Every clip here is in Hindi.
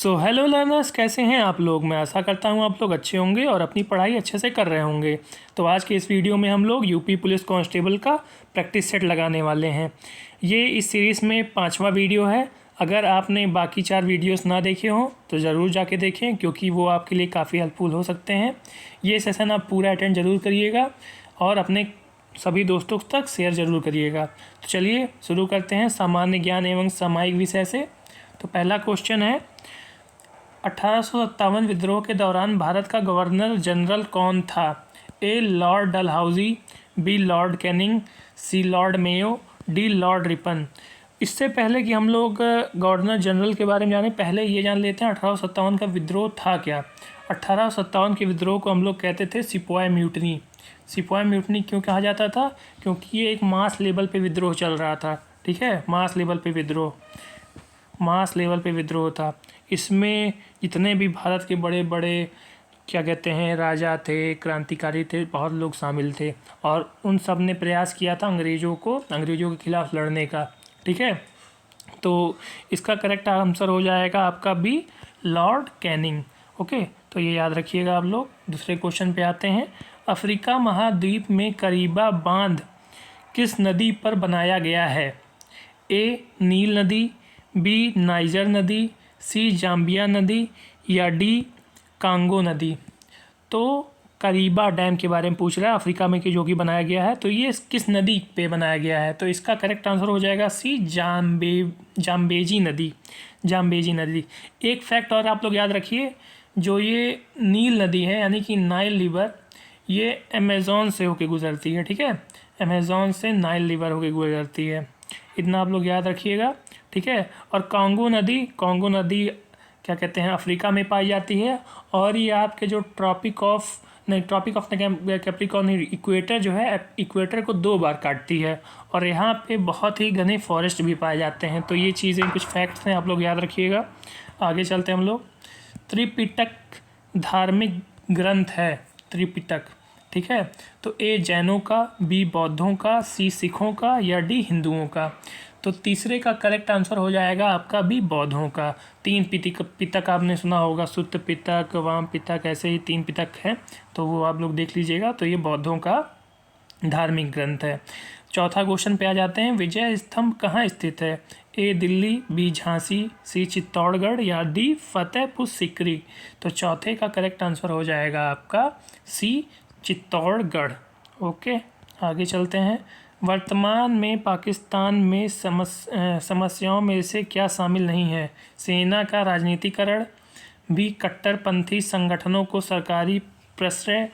सो हेलो लर्नर्स, कैसे हैं आप लोग। मैं आशा करता हूं आप लोग अच्छे होंगे और अपनी पढ़ाई अच्छे से कर रहे होंगे। तो आज के इस वीडियो में हम लोग यूपी पुलिस कांस्टेबल का प्रैक्टिस सेट लगाने वाले हैं। ये इस सीरीज़ में 5वां वीडियो है। अगर आपने बाकी 4 वीडियोस ना देखे हों तो ज़रूर जाके देखें, क्योंकि वो आपके लिए काफ़ी हेल्पफुल हो सकते हैं। ये सेशन आप पूरा अटेंड ज़रूर करिएगा और अपने सभी दोस्तों तक शेयर ज़रूर करिएगा। तो चलिए शुरू करते हैं सामान्य ज्ञान एवं सामायिक विषय से। तो पहला क्वेश्चन है, 1857 विद्रोह के दौरान भारत का गवर्नर जनरल कौन था। A Lord Dalhousie, B Lord Canning, C Lord Mayo, D Lord Ripon. इससे पहले कि हम लोग गवर्नर जनरल के बारे में जाने, पहले ये जान लेते हैं 1857 का विद्रोह था क्या। 1857 के विद्रोह को हम लोग कहते थे सिपॉय म्यूटनी। सिपॉय म्यूटनी क्यों कहा जाता था? क्योंकि ये एक मास लेवल पे विद्रोह चल रहा था। ठीक है, मास लेवल पे विद्रोह था। इसमें जितने भी भारत के बड़े बड़े क्या कहते हैं राजा थे, क्रांतिकारी थे, बहुत लोग शामिल थे और उन सब ने प्रयास किया था अंग्रेज़ों के खिलाफ़ लड़ने का। ठीक है, तो इसका करेक्ट आंसर हो जाएगा आपका बी लॉर्ड कैनिंग। ओके, तो ये याद रखिएगा आप लोग। दूसरे क्वेश्चन पे आते हैं। अफ्रीका महाद्वीप में करीबा बांध किस नदी पर बनाया गया है। ए नील नदी, बी नाइजर नदी, सी जाम्बिया नदी या डी कांगो नदी। तो करीबा डैम के बारे में पूछ रहा है, अफ्रीका में कि जो कि बनाया गया है, तो ये किस नदी पे बनाया गया है। तो इसका करेक्ट आंसर हो जाएगा सी जाम्बेजी नदी। एक फैक्ट और आप लोग याद रखिए, जो ये नील नदी है यानी कि नाइल रिवर, ये अमेज़ॉन से होके गुजरती है। ठीक है, अमेज़ॉन से नाइल रिवर होके गुजरती है, इतना आप लोग याद रखिएगा। ठीक है, और कांगो नदी क्या कहते हैं अफ्रीका में पाई जाती है और ये आपके जो ट्रॉपिक ऑफ कैप्रिकॉर्न इक्वेटर जो है, इक्वेटर को 2 बार काटती है और यहाँ पे बहुत ही घने फॉरेस्ट भी पाए जाते हैं। तो ये चीज़ें कुछ फैक्ट्स हैं, आप लोग याद रखिएगा। आगे चलते हैं हम लोग। त्रिपिटक धार्मिक ग्रंथ है, त्रिपिटक। ठीक है, तो ए जैनों का, बी बौद्धों का, सी सिखों का या डी हिंदुओं का। तो तीसरे का करेक्ट आंसर हो जाएगा आपका बी बौद्धों का। 3 पितक आपने सुना होगा, सुत्त पितक, वाम पितक, ऐसे ही 3 पितक हैं, तो वो आप लोग देख लीजिएगा। तो ये बौद्धों का धार्मिक ग्रंथ है। चौथा क्वेश्चन पे आ जाते हैं। विजय स्तंभ कहाँ स्थित है। ए दिल्ली, बी झांसी, सी चित्तौड़गढ़ या डी फतेहपुर सीकरी। तो चौथे का करेक्ट आंसर हो जाएगा आपका सी चित्तौड़गढ़। ओके, आगे चलते हैं। वर्तमान में पाकिस्तान में समस्याओं में से क्या शामिल नहीं है। सेना का राजनीतिकरण, बी कट्टरपंथी संगठनों को सरकारी प्रश्रय,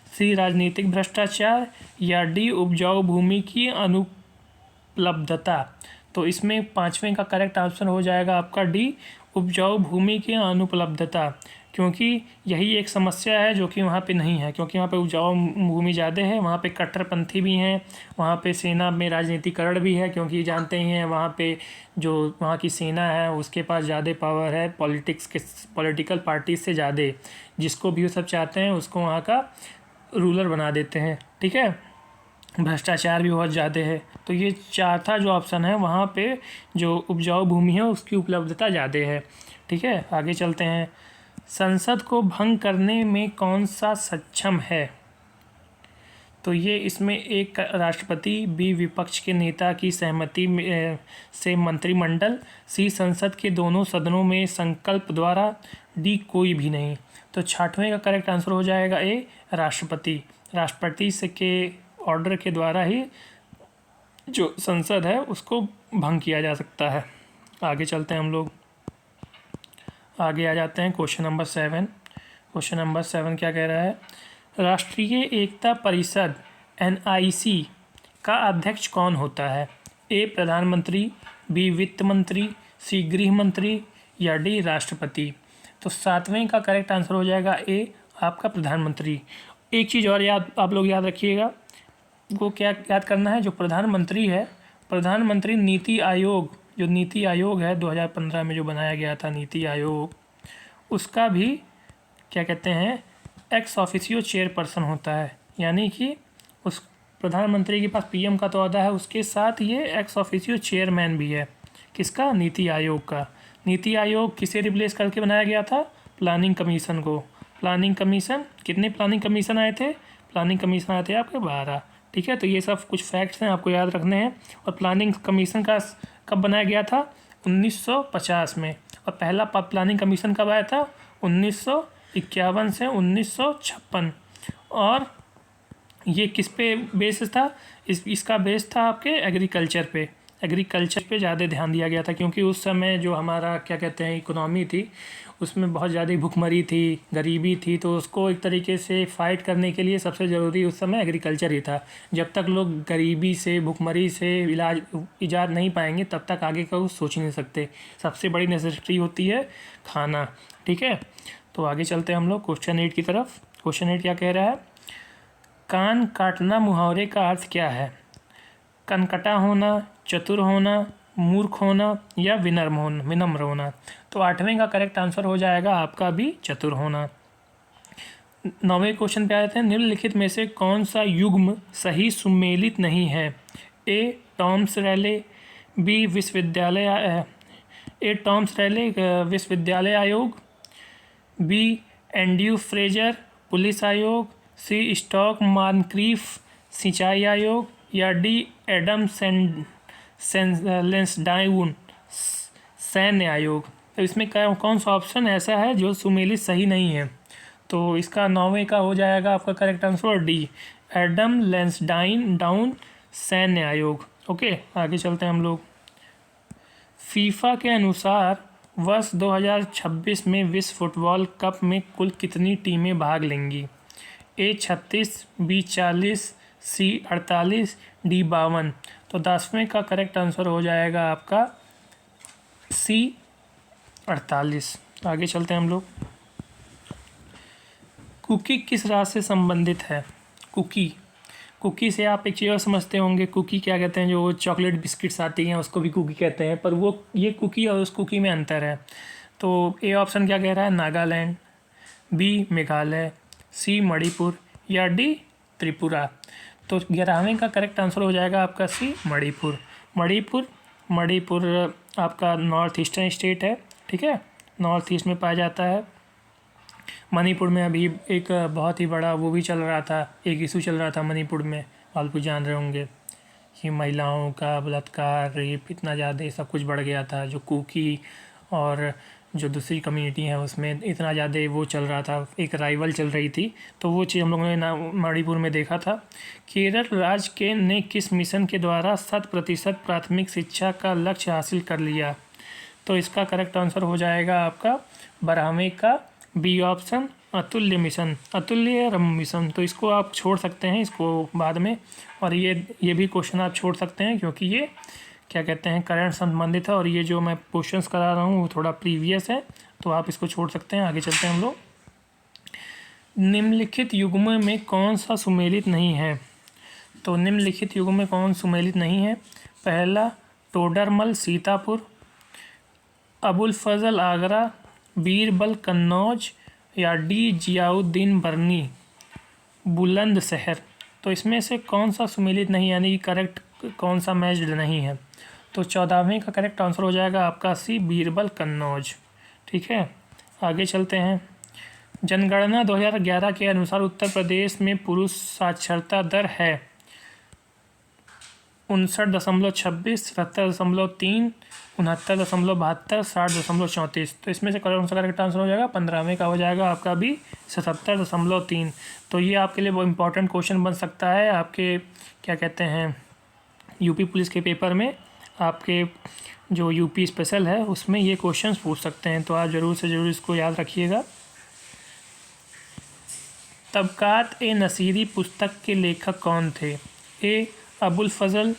सी राजनीतिक भ्रष्टाचार या डी उपजाऊ भूमि की अनुपलब्धता। तो इसमें 5वें का करेक्ट आंसर हो जाएगा आपका डी उपजाऊ भूमि की अनुपलब्धता, क्योंकि यही एक समस्या है जो कि वहाँ पे नहीं है। क्योंकि वहाँ पे उपजाऊ भूमि ज़्यादा है, वहाँ पे कट्टरपंथी भी हैं, वहाँ पे सेना में राजनीतिकरण भी है, क्योंकि जानते ही हैं वहाँ पे जो वहाँ की सेना है उसके पास ज़्यादा पावर है पॉलिटिकल पार्टी से ज़्यादा। जिसको भी वो सब चाहते हैं उसको वहाँ का रूलर बना देते हैं। ठीक है, भ्रष्टाचार भी बहुत ज़्यादा है। तो ये चौथा जो ऑप्शन है, वहाँ पे जो उपजाऊ भूमि है उसकी उपलब्धता ज़्यादा है। ठीक है, आगे चलते हैं। संसद को भंग करने में कौन सा सक्षम है। तो ये इसमें एक राष्ट्रपति, बी विपक्ष के नेता की सहमति से मंत्रिमंडल, सी संसद के दोनों सदनों में संकल्प द्वारा, डी कोई भी नहीं। तो 6वें का करेक्ट आंसर हो जाएगा ए राष्ट्रपति से के ऑर्डर के द्वारा ही जो संसद है उसको भंग किया जा सकता है। आगे चलते हैं हम लोग, आगे आ जाते हैं क्वेश्चन नंबर 7। क्वेश्चन नंबर 7 क्या कह रहा है। राष्ट्रीय एकता परिषद NIC का अध्यक्ष कौन होता है। ए प्रधानमंत्री, बी वित्त मंत्री, सी गृह मंत्री या डी राष्ट्रपति। तो 7वें का करेक्ट आंसर हो जाएगा ए आपका प्रधानमंत्री। एक चीज़ और आप लोग याद रखिएगा, वो क्या याद करना है, जो प्रधानमंत्री है, प्रधानमंत्री नीति आयोग, जो नीति आयोग है 2015 में जो बनाया गया था नीति आयोग, उसका भी क्या कहते हैं एक्स ऑफिशियो चेयरपर्सन होता है। यानी कि उस प्रधानमंत्री के पास PM का तो अहदा है, उसके साथ ये एक्स ऑफिशियो चेयरमैन भी है। किसका? नीति आयोग का। नीति आयोग किसे रिप्लेस करके बनाया गया था? प्लानिंग कमीशन को। प्लानिंग कमीशन, कितने प्लानिंग कमीशन आए थे? प्लानिंग कमीशन आए थे आपके 12। ठीक है, तो ये सब कुछ फैक्ट्स हैं, आपको याद रखने हैं। और प्लानिंग कमीशन का कब बनाया गया था? 1950 में। और पहला प्लानिंग कमीशन कब आया था? 1951 से 1956। और ये किस पे बेस था? इसका बेस था आपके एग्रीकल्चर पे। एग्रीकल्चर पे ज़्यादा ध्यान दिया गया था, क्योंकि उस समय जो हमारा क्या कहते हैं इकोनॉमी थी, उसमें बहुत ज़्यादा भुखमरी थी, गरीबी थी। तो उसको एक तरीके से फ़ाइट करने के लिए सबसे ज़रूरी उस समय एग्रीकल्चर ही था। जब तक लोग गरीबी से, भुखमरी से इजाज़ नहीं पाएंगे, तब तक आगे का कुछ सोच ही नहीं सकते। सबसे बड़ी नेसेसिटी होती है खाना। ठीक है, तो आगे चलते हैं हम लोग क्वेश्चन 8 की तरफ। क्वेश्चन 8 क्या कह रहा है? कान काटना मुहावरे का अर्थ क्या है? कनकटा होना, चतुर होना, मूर्ख होना या विनम्र होना। तो 8वें का करेक्ट आंसर हो जाएगा आपका भी चतुर होना। 9वें क्वेश्चन पे आते हैं, निम्नलिखित में से कौन सा युग्म सही सुमेलित नहीं है? A Thomas Raleigh, B Thomas Raleigh विश्वविद्यालय आयोग, बी एंड्रयू फ्रेजर पुलिस आयोग, सी स्टॉक मार्नक्रीफ सिंचाई आयोग या डी एडम लेंसडाउन सैन्य आयोग। तो इसमें कौन सा ऑप्शन ऐसा है जो सुमेलित सही नहीं है? तो इसका 9वें का हो जाएगा आपका correct answer D Adam Lansdowne सैन्य आयोग। ओके, आगे चलते हैं हम लोग। फीफा के अनुसार वर्ष 2026 में विश्व फुटबॉल कप में कुल कितनी टीमें भाग लेंगी? ए 36, बी 40, सी 48, डी 52। तो 10वें का करेक्ट आंसर हो जाएगा आपका सी 48। आगे चलते हैं हम लोग। कुकी किस राज्य से संबंधित है? कुकी से आप एक चीज़ और समझते होंगे, कुकी क्या कहते हैं? जो चॉकलेट बिस्किट्स आती हैं उसको भी कुकी कहते हैं, पर वो ये कुकी और उस कुकी में अंतर है। तो ए ऑप्शन क्या कह रहा है? नागालैंड, बी मेघालय, सी मणिपुर या डी त्रिपुरा। तो 11वें का करेक्ट आंसर हो जाएगा आपका सी मणिपुर आपका नॉर्थ ईस्टर्न स्टेट है। ठीक है, नॉर्थ ईस्ट में पाया जाता है। मणिपुर में अभी एक बहुत ही बड़ा वो भी चल रहा था, एक इशू चल रहा था मणिपुर में, आप लोग जान रहे होंगे कि महिलाओं का बलात्कार, रेप इतना ज़्यादा सब कुछ बढ़ गया था। जो कुकी और जो दूसरी कम्युनिटी है उसमें इतना ज़्यादा वो चल रहा था, एक राइवल चल रही थी। तो वो चीज़ हम लोगों ने मणिपुर में देखा था। केरल राज्य ने किस मिशन के द्वारा 100% प्राथमिक शिक्षा का लक्ष्य हासिल कर लिया? तो इसका करेक्ट आंसर हो जाएगा आपका 12वें का बी ऑप्शन अतुल्य मिशन। तो इसको आप छोड़ सकते हैं, इसको बाद में। और ये भी क्वेश्चन आप छोड़ सकते हैं, क्योंकि ये क्या कहते हैं करंट संबंधित है, और ये जो मैं क्वेश्चंस करा रहा हूँ वो थोड़ा प्रीवियस है, तो आप इसको छोड़ सकते हैं। आगे चलते हैं हम लोग। निम्नलिखित युग्म में कौन सा सुमेलित नहीं है? तो निम्नलिखित युग्म में कौन सुमेलित नहीं है? पहला टोडरमल सीतापुर, अबुल फजल आगरा, बीरबल कन्नौज या डी जियाउद्दीन बरनी बुलंदशहर। तो इसमें से कौन सा सुमेलित नहीं, यानी करेक्ट कौन सा मैच्ड नहीं है? तो 14वें का करेक्ट आंसर हो जाएगा आपका सी बीरबल कन्नौज। ठीक है, आगे चलते हैं। जनगणना 2011 के अनुसार उत्तर प्रदेश में पुरुष साक्षरता दर है 59.26, 77.3, 69.72, 60.34। तो इसमें से कौन सा करेक्ट आंसर हो जाएगा? 15वें का हो जाएगा आपका भी 77.3। तो ये आपके लिए बहुत इंपॉर्टेंट क्वेश्चन बन सकता है आपके क्या कहते हैं यूपी पुलिस के पेपर में। आपके जो यूपी स्पेशल है उसमें ये क्वेश्चंस पूछ सकते हैं, तो आप ज़रूर से ज़रूर इसको याद रखिएगा। तबकात ए नसीरी पुस्तक के लेखक कौन थे? ए अबुल फजल,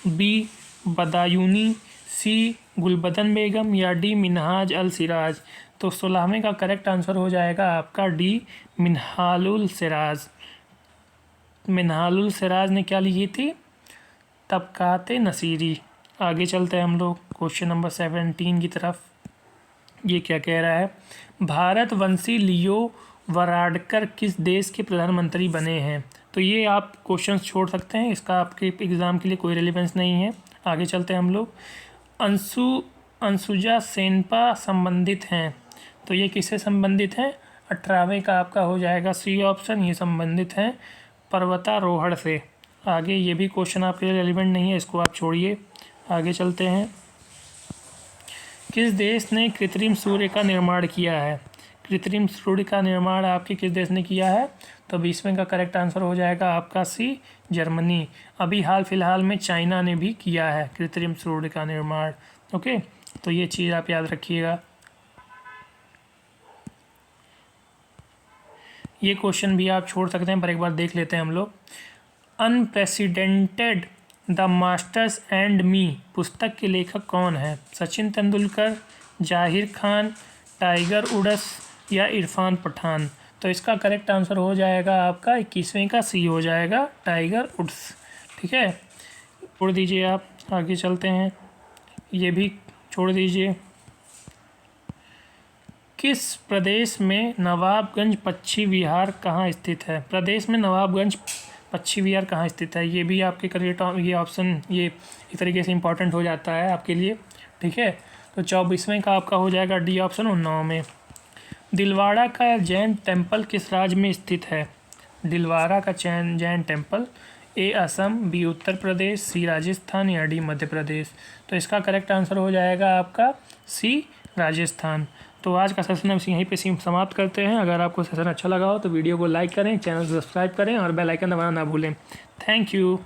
बी बदायूनी, सी गुलबदन बेगम या डी मिनहाज अल सिराज। तो 16वें का करेक्ट आंसर हो जाएगा आपका डी मिनहालुल सिराज। मिनहालुल सिराज ने क्या लिखी थी? तबकात नसीरी। आगे चलते हैं हम लोग क्वेश्चन नंबर 17 की तरफ। ये क्या कह रहा है? भारतवंशी लियो वराडकर किस देश के प्रधानमंत्री बने हैं? तो ये आप क्वेश्चंस छोड़ सकते हैं, इसका आपके एग्ज़ाम के लिए कोई रेलेवेंस नहीं है। आगे चलते हैं हम लोग। अंसुजा सेनपा संबंधित हैं? तो ये किससे संबंधित हैं? 18वें का आपका हो जाएगा सी ऑप्शन, ये संबंधित हैं पर्वतारोहण से। आगे ये भी क्वेश्चन आपके लिए रेलिवेंट नहीं है, इसको आप छोड़िए, आगे चलते हैं। किस देश ने कृत्रिम सूर्य का निर्माण किया है? कृत्रिम सूर्य का निर्माण आपके किस देश ने किया है? तो 20वें का करेक्ट आंसर हो जाएगा आपका सी, जर्मनी। अभी हाल फिलहाल में चाइना ने भी किया है कृत्रिम सूर्य का निर्माण। ओके, तो ये चीज़ आप याद रखिएगा। ये क्वेश्चन भी आप छोड़ सकते हैं, पर एक बार देख लेते हैं हम लोग। Unprecedented the masters and me पुस्तक के लेखक कौन है? सचिन तेंदुलकर, जाहिर खान, टाइगर वुड्स या इरफान पठान? तो इसका करेक्ट आंसर हो जाएगा आपका 21वें का सी हो जाएगा, टाइगर वुड्स। ठीक है, छोड़ दीजिए आप, आगे चलते हैं, ये भी छोड़ दीजिए। किस प्रदेश में नवाबगंज पक्षी विहार कहाँ स्थित है? प्रदेश में नवाबगंज पक्षी विहार कहाँ स्थित है? ये भी आपके करियर ये ऑप्शन ये एक तरीके से इम्पोर्टेंट हो जाता है आपके लिए। ठीक है, तो 24वें का आपका हो जाएगा डी ऑप्शन। 19 में दिलवाड़ा का जैन टेम्पल किस राज्य में स्थित है? दिलवाड़ा का जैन टेम्पल, ए असम, बी उत्तर प्रदेश, सी राजस्थान या डी मध्य प्रदेश? तो इसका करेक्ट आंसर हो जाएगा आपका सी, राजस्थान। तो आज का सेशन हम यहीं पे समाप्त करते हैं। अगर आपको सेशन अच्छा लगा हो तो वीडियो को लाइक करें, चैनल को सब्सक्राइब करें और बेल आइकन दबाना ना भूलें। Thank you.